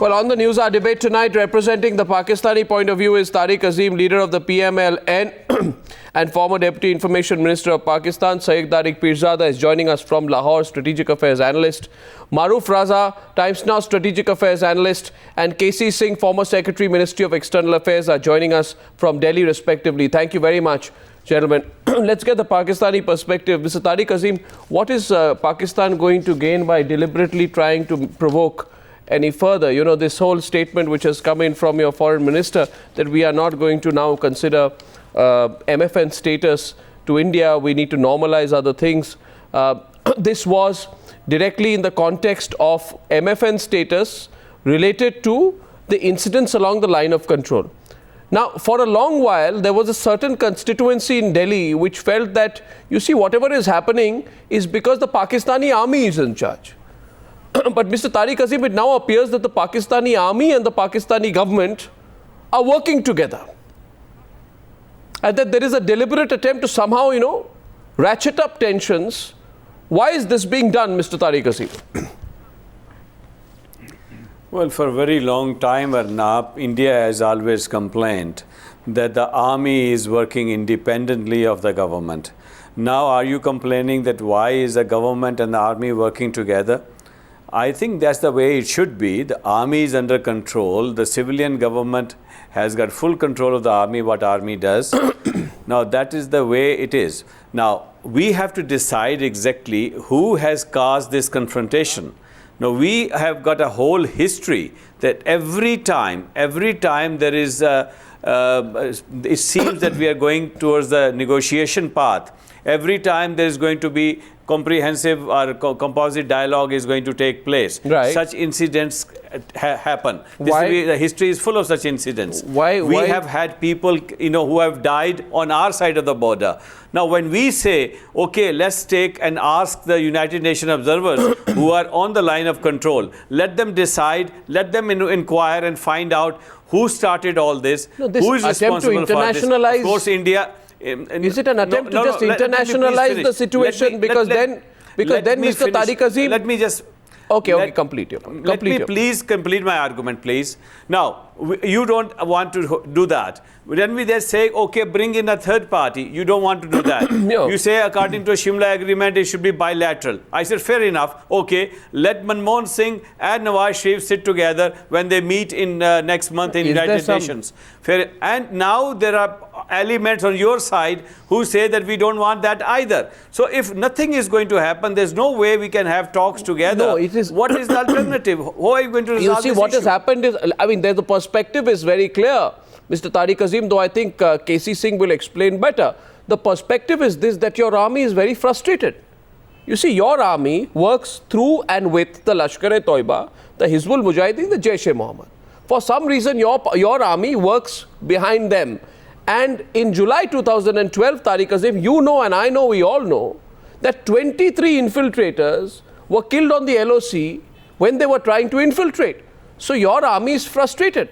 Well, on the Newshour Debate tonight, representing the Pakistani point of view is Tariq Azim, leader of the PMLN and former Deputy Information Minister of Pakistan. Syed Tariq Pirzada is joining us from Lahore, Strategic Affairs Analyst. Maruf Raza, Times Now Strategic Affairs Analyst, and KC Singh, former Secretary, Ministry of External Affairs, are joining us from Delhi, respectively. Thank you very much, gentlemen. Let's get the Pakistani perspective. Mr. Tariq Azim, what is Pakistan going to gain by deliberately trying to provoke any further? You know, this whole statement which has come in from your foreign minister that we are not going to now consider MFN status to India, we need to normalize other things. This was directly in the context of MFN status related to the incidents along the line of control. Now, for a long while, there was a certain constituency in Delhi which felt that, you see, whatever is happening is because the Pakistani army is in charge. But Mr. Tariq Azim, it now appears that the Pakistani army and the Pakistani government are working together. And that there is a deliberate attempt to somehow, you know, ratchet up tensions. Why is this being done, Mr. Tariq Azim? Well, for a very long time, Arnab, India has always complained that the army is working independently of the government. Now, are you complaining that why is the government and the army working together? I think that's the way it should be. The army is under control. The civilian government has got full control of the army, what army does. Now, that is the way it is. Now, we have to decide exactly who has caused this confrontation. Now, we have got a whole history that every time there is, it seems that we are going towards the negotiation path. Every time there is going to be comprehensive or composite dialogue is going to take place. Right. Such incidents happen. The history is full of such incidents. We have had people, you know, who have died on our side of the border. Now, when we say, okay, let's take and ask the United Nations observers who are on the line of control, let them decide, let them inquire and find out who started all this, who is responsible for this. Of course, India. Is it an attempt to just internationalize the situation? Because then, Mr. Tariq Azim... Let me just... Okay, complete your point. Let me please complete my argument, please. Now, you don't want to do that. When we just say, okay, bring in a third party, you don't want to do that. No. You say, according to a Shimla agreement, it should be bilateral. I said, fair enough. Okay, let Manmohan Singh and Nawaz Sharif sit together when they meet in next month in United Nations. Fair. And now there are elements on your side who say that we don't want that either. So if nothing is going to happen, there's no way we can have talks together. No, it is. What is the alternative? How are you going to resolve this issue? You see, what has happened is, I mean, the perspective is very clear, Mr. Tariq Azim, though I think KC Singh will explain better. The perspective is this, that your army is very frustrated. You see, your army works through and with the Lashkar-e-Toiba, the Hizbul Mujahideen, the Jaish-e-Mohammed. For some reason, your army works behind them. And in July 2012, Tariq Azim, you know and I know, we all know, that 23 infiltrators were killed on the LOC when they were trying to infiltrate. So your army is frustrated.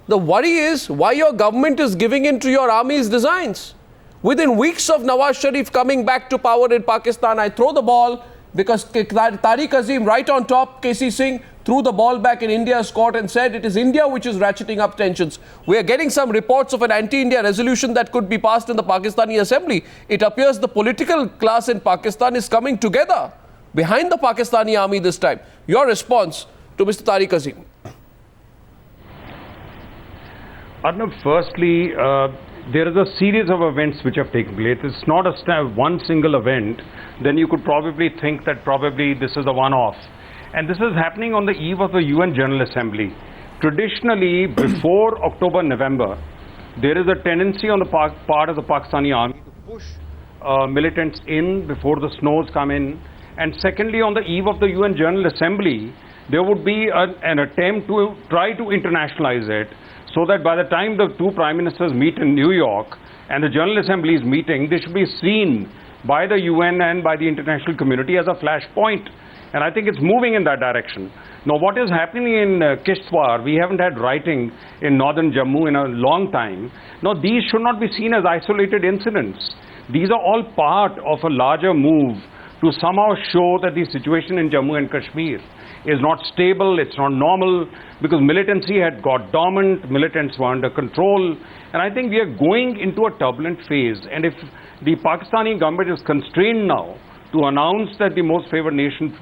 The worry is why your government is giving in to your army's designs. Within weeks of Nawaz Sharif coming back to power in Pakistan, I throw the ball because Tariq Azim, right on top, KC Singh, threw the ball back in India's court and said it is India which is ratcheting up tensions. We are getting some reports of an anti-India resolution that could be passed in the Pakistani Assembly. It appears the political class in Pakistan is coming together behind the Pakistani army this time. Your response to Mr. Tariq Azim? Arnab, firstly, there is a series of events which have taken place. It's not one single event. Then you could probably think that probably this is a one-off. And this is happening on the eve of the UN General Assembly. Traditionally, before October, November, there is a tendency on the part of the Pakistani army to push militants in before the snows come in. And secondly, on the eve of the UN General Assembly, there would be an attempt to try to internationalize it so that by the time the two prime ministers meet in New York and the General Assembly is meeting, they should be seen by the UN and by the international community as a flashpoint. And I think it's moving in that direction. Now, what is happening in Kishtwar, we haven't had rioting in northern Jammu in a long time. Now, these should not be seen as isolated incidents. These are all part of a larger move to somehow show that the situation in Jammu and Kashmir is not stable, it's not normal, because militancy had got dormant, militants were under control, and I think we are going into a turbulent phase. And if the Pakistani government is constrained now to announce that the most favored nation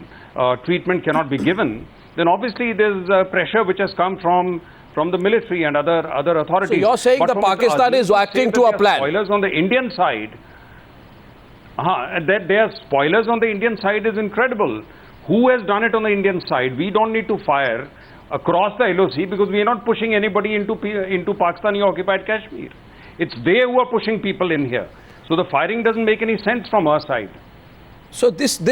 treatment cannot be given, then obviously there's pressure which has come from the military and other authorities. So you're saying But the for Pakistan Mr. is Azim acting say to that a there are plan. Spoilers on the Indian side. That there are spoilers on the Indian side is incredible. Who has done it on the Indian side? We don't need to fire across the LOC because we are not pushing anybody into Pakistani occupied Kashmir. It's they who are pushing people in here. So the firing doesn't make any sense from our side. So this Syed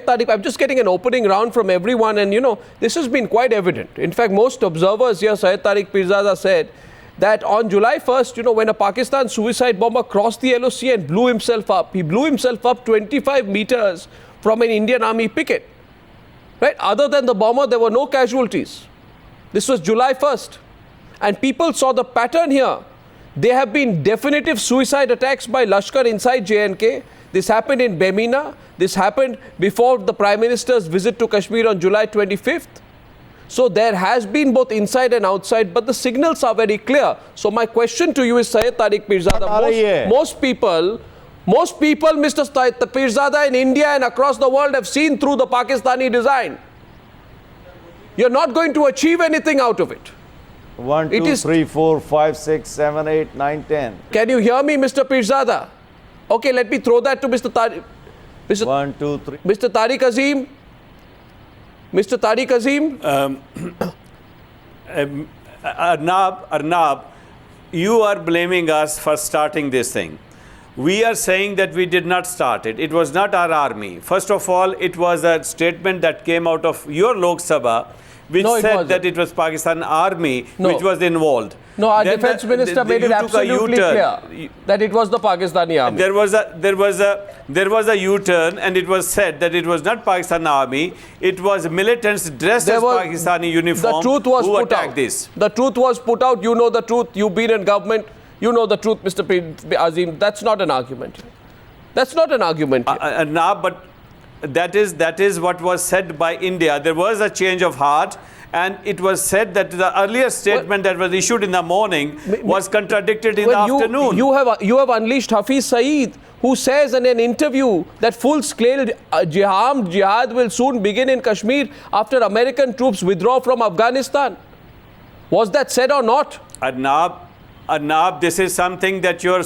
Tariq, I'm just getting an opening round from everyone, and this has been quite evident. In fact, most observers here, Syed Tariq Pirzada said that on July 1st, when a Pakistan suicide bomber crossed the LOC and blew himself up, he blew himself up 25 meters from an Indian army picket. Right? Other than the bomber, there were no casualties. This was July 1st. And people saw the pattern here. There have been definitive suicide attacks by Lashkar inside JNK. This happened in Bemina. This happened before the Prime Minister's visit to Kashmir on July 25th. So there has been both inside and outside, but the signals are very clear. So my question to you is, Syed Tariq Pirzada, most people, Mr. Pirzada, in India and across the world have seen through the Pakistani design. You're not going to achieve anything out of it. 1, 2, 3, 4, 5, 6, 7, 8, 9, 10. Can you hear me, Mr. Pirzada? Okay, let me throw that to Mr. Tariq. 1, 2, 3. Mr. Tariq Azim. Mr. Tariq Azim. Arnab, you are blaming us for starting this thing. We are saying that we did not start it. It was not our army. First of all, it was a statement that came out of your Lok Sabha, which said that it was Pakistan army which was involved. No, our defense minister made it absolutely clear that it was the Pakistani army. There was a U-turn, and it was said that it was not Pakistan army. It was militants dressed as Pakistani uniform who attacked this. The truth was put out. You know the truth. You've been in government. You know the truth, Mr. Azim. That's not an argument. That's not an argument. But that is what was said by India. There was a change of heart, and it was said that the earlier statement that was issued in the morning was contradicted in the afternoon. You have unleashed Hafiz Saeed, who says in an interview that full-scale jihad will soon begin in Kashmir after American troops withdraw from Afghanistan. Was that said or not? Arnab, this is something that your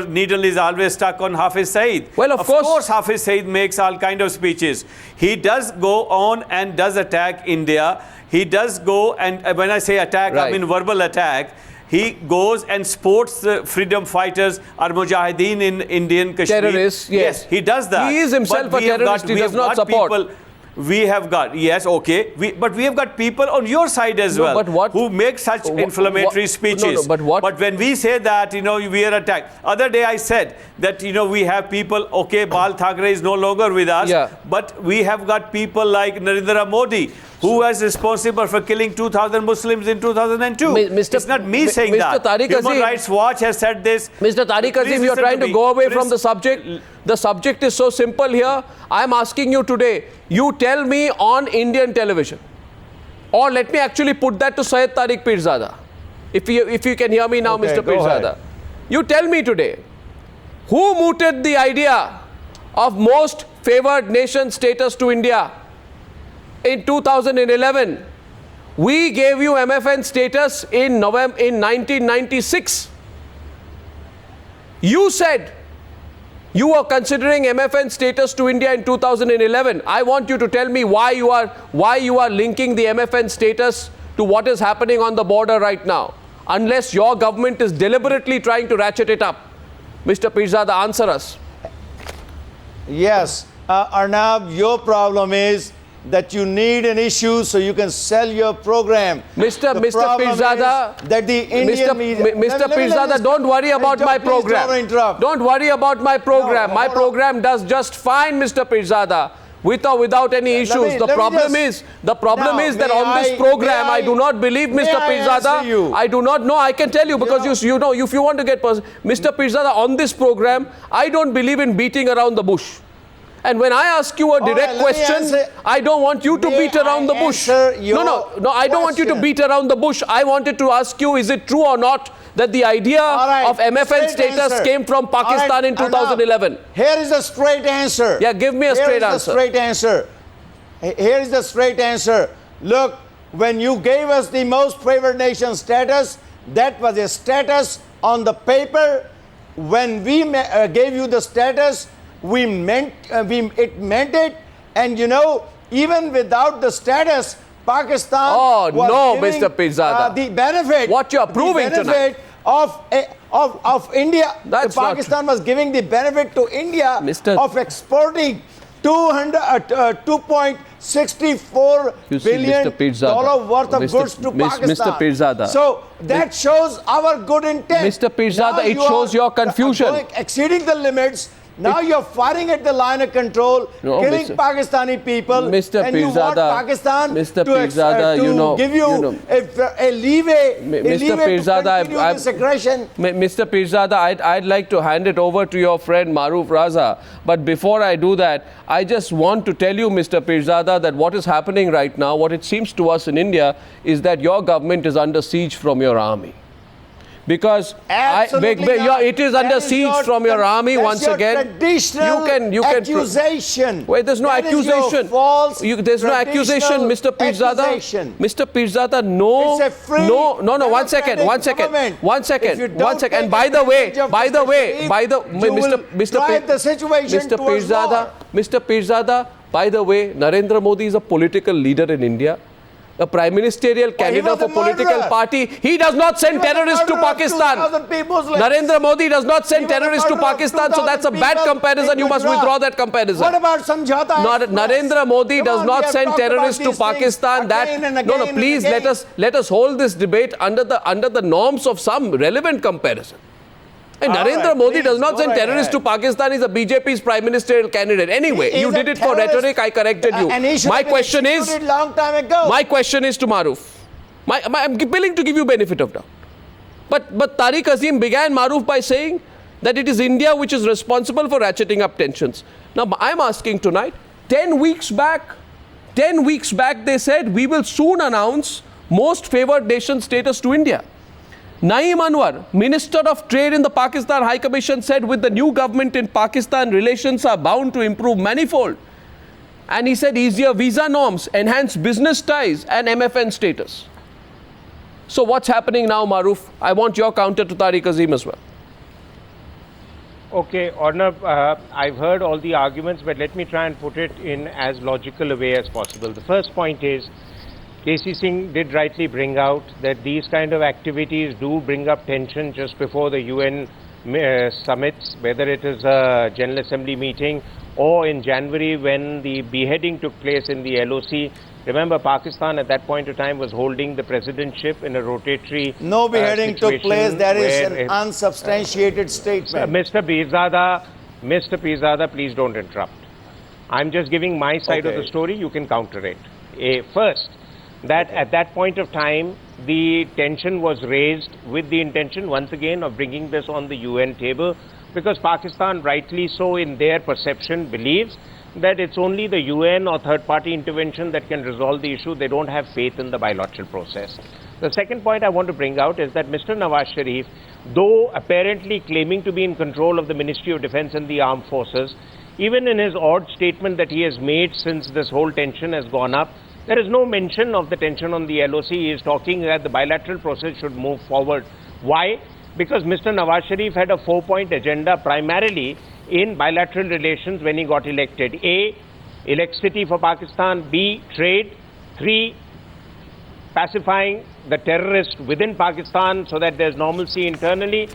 needle is always stuck on Hafiz Saeed. Well, of course Hafiz Saeed makes all kind of speeches. He does go on and does attack India. He does go, and when I say attack, I mean verbal attack. He goes and supports the freedom fighters or mujahideen in Indian Kashmir. Terrorists, yes. He does that. He is himself a terrorist. He does not support. We have got, yes, okay, but we have got people on your side as well who make such inflammatory speeches. But when we say that, we are attacked. Other day I said that, we have people, okay, Bal Thackeray is no longer with us, but we have got people like Narendra Modi, who was responsible for killing 2,000 Muslims in 2002. It's not me saying that. Human Rights Watch has said this. Mr. Tariq Azim, you're trying to go away from the subject. The subject is so simple here. I'm asking you today, you tell me on Indian television, or let me actually put that to Syed Tariq Pirzada, if you can hear me now, Mr. Pirzada. You tell me today, who mooted the idea of most favored nation status to India? In 2011, we gave you MFN status in 1996. You said you were considering MFN status to India in 2011. I want you to tell me why you are linking the MFN status to what is happening on the border right now, unless your government is deliberately trying to ratchet it up. Mr. Pirzada, answer us. Yes, Arnab, your problem is that you need an issue so you can sell your program. Mr. Pirzada, that the Indian media... Mr. Pirzada, don't worry about my program. Don't worry about my program. My program does just fine, Mr. Pirzada, with or without any issues. The problem is that on this program, I do not believe, Mr. Pirzada. I do not know. I can tell you because if you want to get Mr. Pirzada, on this program, I don't believe in beating around the bush. And when I ask you a direct question, I don't want you to beat around the bush. No, I don't want you to beat around the bush. I wanted to ask you, is it true or not that the idea of MFN status came from Pakistan in 2011? Here is a straight answer. Yeah, give me a straight answer. Here is the straight answer. Look, when you gave us the most favored nation status, that was a status on the paper. When we gave you the status, it meant it. And you know, even without the status, Pakistan was giving Mr. Pirzada, the benefit. What you are proving tonight of India. That's Pakistan was giving the benefit to India of exporting $2.64 billion worth of goods to Pakistan. Mr. Pirzada. So that shows our good intent. Mr. Pirzada, it shows your confusion. Exceeding the limits. Now you're firing at the line of control, killing Pakistani people, Mr. and you want Pakistan to give you a leeway, Mr. Pirzada, to continue this aggression. Mr. Pirzada, I'd like to hand it over to your friend Maruf Raza. But before I do that, I just want to tell you, Mr. Pirzada, that what is happening right now, what it seems to us in India, is that your government is under siege from your army. Because it is under siege from your army once again. You can accusation. Wait, there's no accusation. There's no accusation, Mr. Pirzada. Mr. Pirzada, no. One second. And by the way, Mr. Pirzada, by the way, Narendra Modi is a political leader in India. A prime ministerial candidate of a political party. He does not send terrorists to Pakistan. Narendra Modi does not send terrorists to Pakistan, so that's a bad comparison. You must withdraw that comparison. What about Samjhauta? Narendra Modi does not send terrorists to Pakistan. Please let us hold this debate under the norms of some relevant comparison. And Narendra Modi does not send terrorists to Pakistan. He's a BJP's prime ministerial candidate. Anyway, you did it for rhetoric. I corrected you. My question is to Maruf. I'm willing to give you benefit of doubt. But Tariq Azim began Maruf by saying that it is India which is responsible for ratcheting up tensions. Now, I'm asking tonight, 10 weeks back, they said we will soon announce most favored nation status to India. Naeem Anwar, Minister of Trade in the Pakistan High Commission, said with the new government in Pakistan, relations are bound to improve manifold. And he said easier visa norms, enhanced business ties and MFN status. So what's happening now, Maruf? I want your counter to Tariq Azim as well. Okay, Arnab, I've heard all the arguments, but let me try and put it in as logical a way as possible. The first point is, KC Singh did rightly bring out that these kind of activities do bring up tension just before the UN summits, whether it is a General Assembly meeting or in January when the beheading took place in the LOC. Remember, Pakistan at that point of time was holding the presidentship in a rotatory No beheading took place. That is an unsubstantiated statement. Mr. Pirzada, please don't interrupt. I'm just giving my side of the story. You can counter it. First, that at that point of time, the tension was raised with the intention, once again, of bringing this on the UN table, because Pakistan, rightly so in their perception, believes that it's only the UN or third-party intervention that can resolve the issue. They don't have faith in the bilateral process. The second point I want to bring out is that Mr. Nawaz Sharif, though apparently claiming to be in control of the Ministry of Defense and the Armed Forces, even in his odd statement that he has made since this whole tension has gone up, there is no mention of the tension on the LOC. He is talking that the bilateral process should move forward. Why? Because Mr. Nawaz Sharif had a 4-point agenda primarily in bilateral relations when he got elected. A, electricity for Pakistan. B, trade. 3, pacifying the terrorists within Pakistan so that there's normalcy internally.